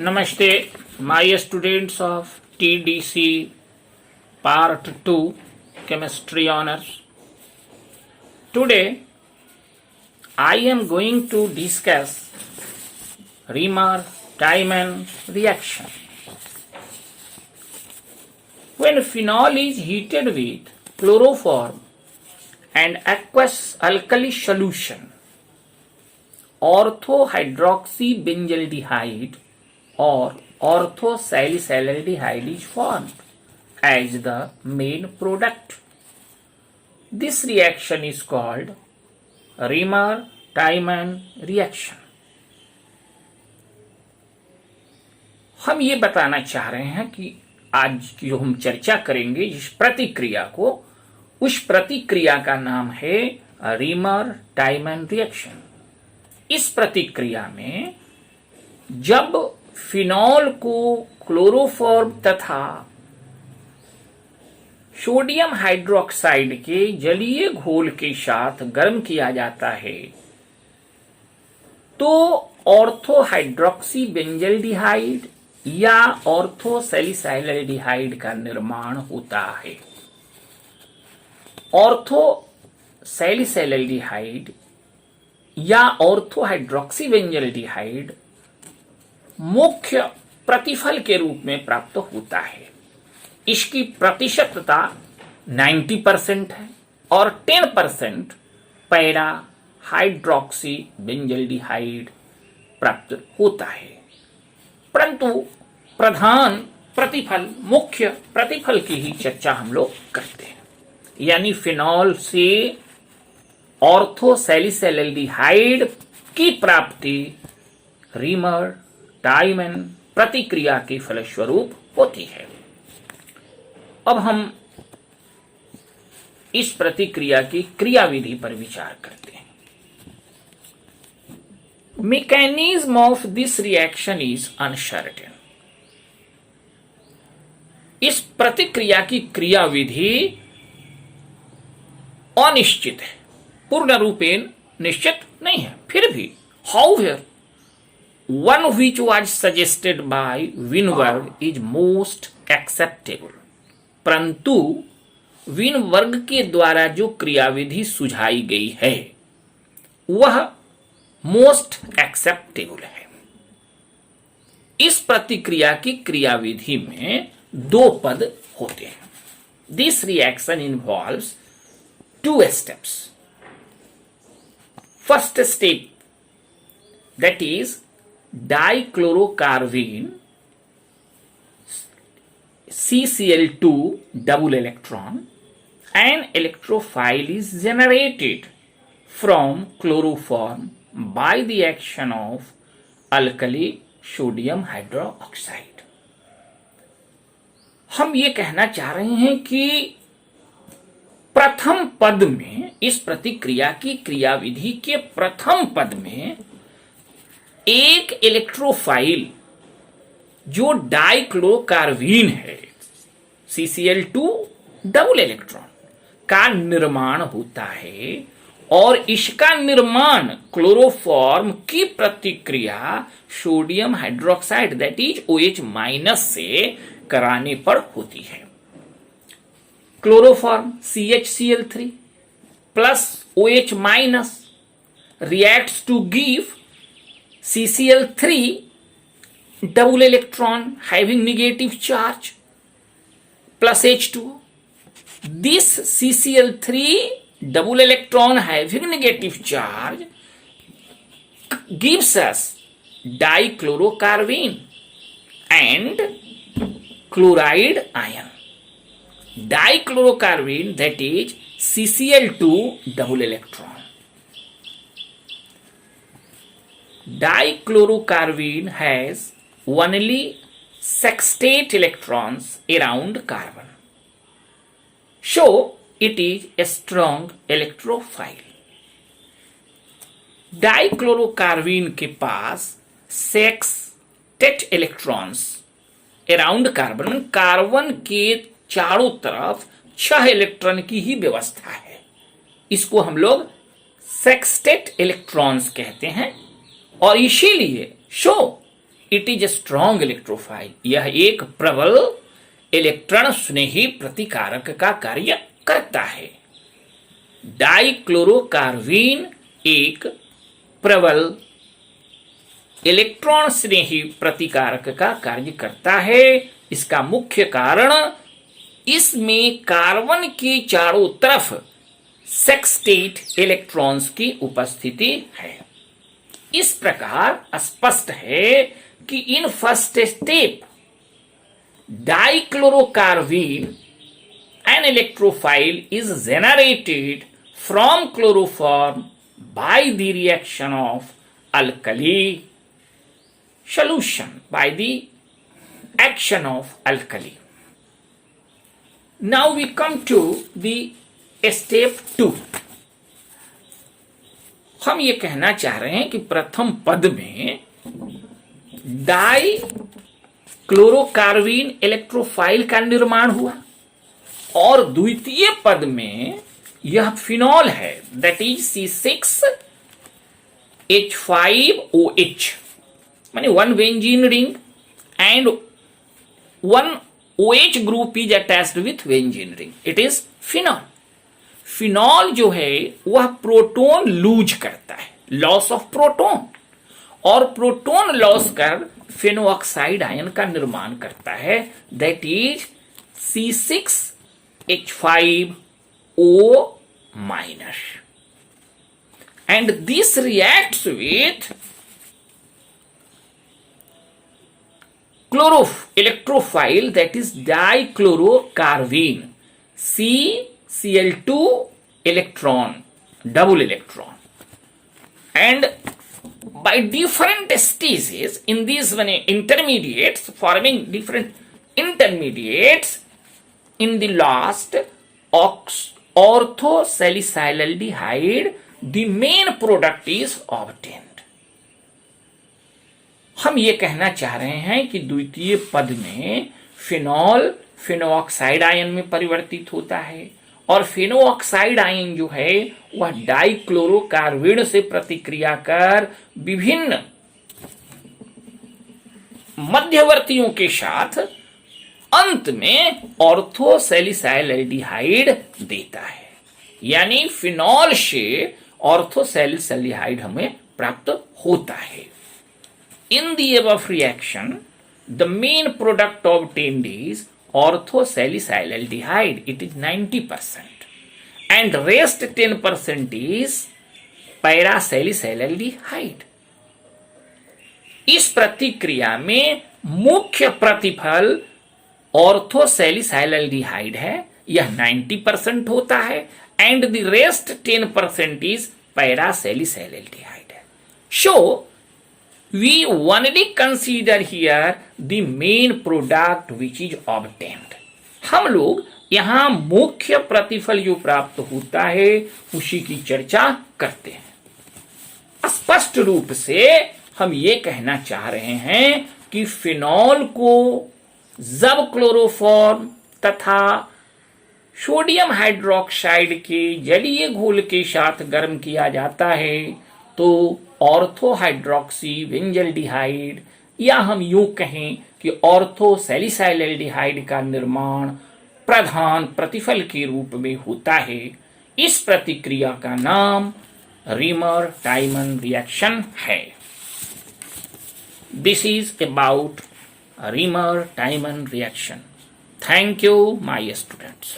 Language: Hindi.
Namaste, my students of TDC Part 2 Chemistry Honors. Today, I am going to discuss Riemann-Tiemann reaction. When phenol is heated with chloroform and aqueous alkali solution, orthohydroxybenzaldehyde or orthosalicylaldehyde is formed as the main product. This reaction is called Riemann-Tiemann reaction. हम ये बताना चाह रहे हैं कि आज जो हम चर्चा करेंगे जिस प्रतिक्रिया को, उस प्रतिक्रिया का नाम है रीमर-टाइमन रिएक्शन। इस प्रतिक्रिया में जब फिनॉल को क्लोरोफॉर्म तथा सोडियम हाइड्रोक्साइड के जलीय घोल के साथ गर्म किया जाता है तो ऑर्थोहाइड्रोक्सी बेंजल्डिहाइड या ऑर्थोसैलिसाइलडिहाइड का निर्माण होता है। ऑर्थोसैलिसाइलडिहाइड या ऑर्थोहाइड्रोक्सी बेंजल्डिहाइड मुख्य प्रतिफल के रूप में प्राप्त होता है। इसकी प्रतिशतता 90% है और 10% पैरा हाइड्रोक्सी बेंजल्डिहाइड प्राप्त होता है। परंतु प्रधान प्रतिफल, मुख्य प्रतिफल की ही चर्चा हम लोग करते हैं, यानी फिनॉल से ऑर्थोसैलिसाइलडिहाइड की प्राप्ति रीमर-टाइमन प्रतिक्रिया के फलस्वरूप होती है। अब हम इस प्रतिक्रिया की क्रियाविधि पर विचार करते हैं। Mechanism of this reaction is uncertain. इस प्रतिक्रिया की क्रियाविधि अनिश्चित है, पूर्ण रूपेण निश्चित नहीं है। फिर भी however, one which was suggested by Weinberg is most acceptable. परंतु विनबर्ग के द्वारा जो क्रियाविधि सुझाई गई है वह मोस्ट एक्सेप्टेबल है। इस प्रतिक्रिया की क्रियाविधि में दो पद होते हैं। This reaction involves two steps. First step, that is dichlorocarbene CCl2 double electron, an electrophile is generated from chloroform by the action of alkali sodium hydroxide. हम ये कहना चाह रहे हैं कि प्रथम पद में, इस प्रतिक्रिया की क्रियाविधि के प्रथम पद में एक इलेक्ट्रोफाइल जो डाइक्लोरोकार्बीन है CCl2 डबल इलेक्ट्रॉन का निर्माण होता है और इसका निर्माण क्लोरोफॉर्म की प्रतिक्रिया sodium hydroxide that is OH- से कराने पर होती है। Chloroform CHCl3 plus OH- reacts to give CCl3 double electron having negative charge plus H2. This CCl3 double electron having negative charge gives us dichlorocarbene and chloride ion. Dichlorocarbene, that is CCl2 double electron. Dichlorocarbene has only sextate electrons around carbon, so it is a strong electrophile. Dichlorocarbene के पास sextate electrons around carbon, carbon के चारों तरफ 6 इलेक्ट्रॉन की ही व्यवस्था है। इसको हम लोग सेक्सटेट इलेक्ट्रॉन्स कहते हैं और इसीलिए it is a strong electrophile, यह एक प्रबल इलेक्ट्रॉन स्नेही प्रतिकारक का कार्य करता है। डाइक्लोरोकार्बीन एक प्रबल इलेक्ट्रॉन स्नेही प्रतिकारक का कार्य करता है। इसका मुख्य कारण इसमें कार्बन के चारों तरफ सेक्सटेट इलेक्ट्रॉन्स की उपस्थिति है। इस प्रकार स्पष्ट है कि in first step डाइक्लोरोकार्बीन an electrophile is generated from chloroform by the reaction of alkali solution, by the action of alkali. Now we come to the step 2. हम ये कहना चाह रहे हैं कि प्रथम पद में डाई क्लोरोकार्बीन इलेक्ट्रोफाइल का निर्माण हुआ और द्वितीय पद में यह फिनॉल है, दैट इज C6H5OH, माने one benzene ring and one OH group is attached with benzene ring, it is phenol. Phenol जो है वह प्रोटॉन लूज करता है, लॉस ऑफ प्रोटॉन, और प्रोटॉन लॉस कर फेनोऑक्साइड आयन का निर्माण करता है, that is C6H5O-, and this reacts with electrophile, that is dichlorocarbene, CCl2 electron, double electron, and by different stages in these intermediates, forming different intermediates, in the last orthosalicylaldehyde, the main product is obtained. हम ये कहना चाह रहे हैं कि द्वितीय पद में फिनॉल फेनोऑक्साइड आयन में परिवर्तित होता है और फेनोऑक्साइड आयन जो है वह डाइक्लोरोकार्बीन से प्रतिक्रिया कर विभिन्न मध्यवर्तियों के साथ अंत में ऑर्थोसैलिसाइलैल्डिहाइड देता है, यानी फिनॉल से ऑर्थोसैलिसाइलडिहाइड हमें प्राप्त होता है। In the above reaction the main product obtained is orthosalicylaldehyde, it is 90%, and rest 10% is parasalicylaldehyde. इस प्रतिक्रिया में मुख्य प्रतिफल ऑर्थोसैलिसाइलडिहाइड है, यह 90% होता है, and the rest 10% is parasalicylaldehyde है। So we only consider here the main product which is obtained. हम लोग यहां मुख्य प्रतिफल जो प्राप्त होता है उसी की चर्चा करते हैं। स्पष्ट रूप से हम ये कहना चाह रहे हैं कि फिनॉल को जब क्लोरोफॉर्म तथा सोडियम हाइड्रोक्साइड के जलीय घोल के साथ गर्म किया जाता है तो ऑर्थोहाइड्रोक्सी बेंजल्डिहाइड, या हम यूं कहें कि ऑर्थोसैलिसाइलडिहाइड का निर्माण प्रधान प्रतिफल के रूप में होता है। इस प्रतिक्रिया का नाम रीमर-टाइमन रिएक्शन है। This is about Riemer-Tiemann reaction. Thank you, my students.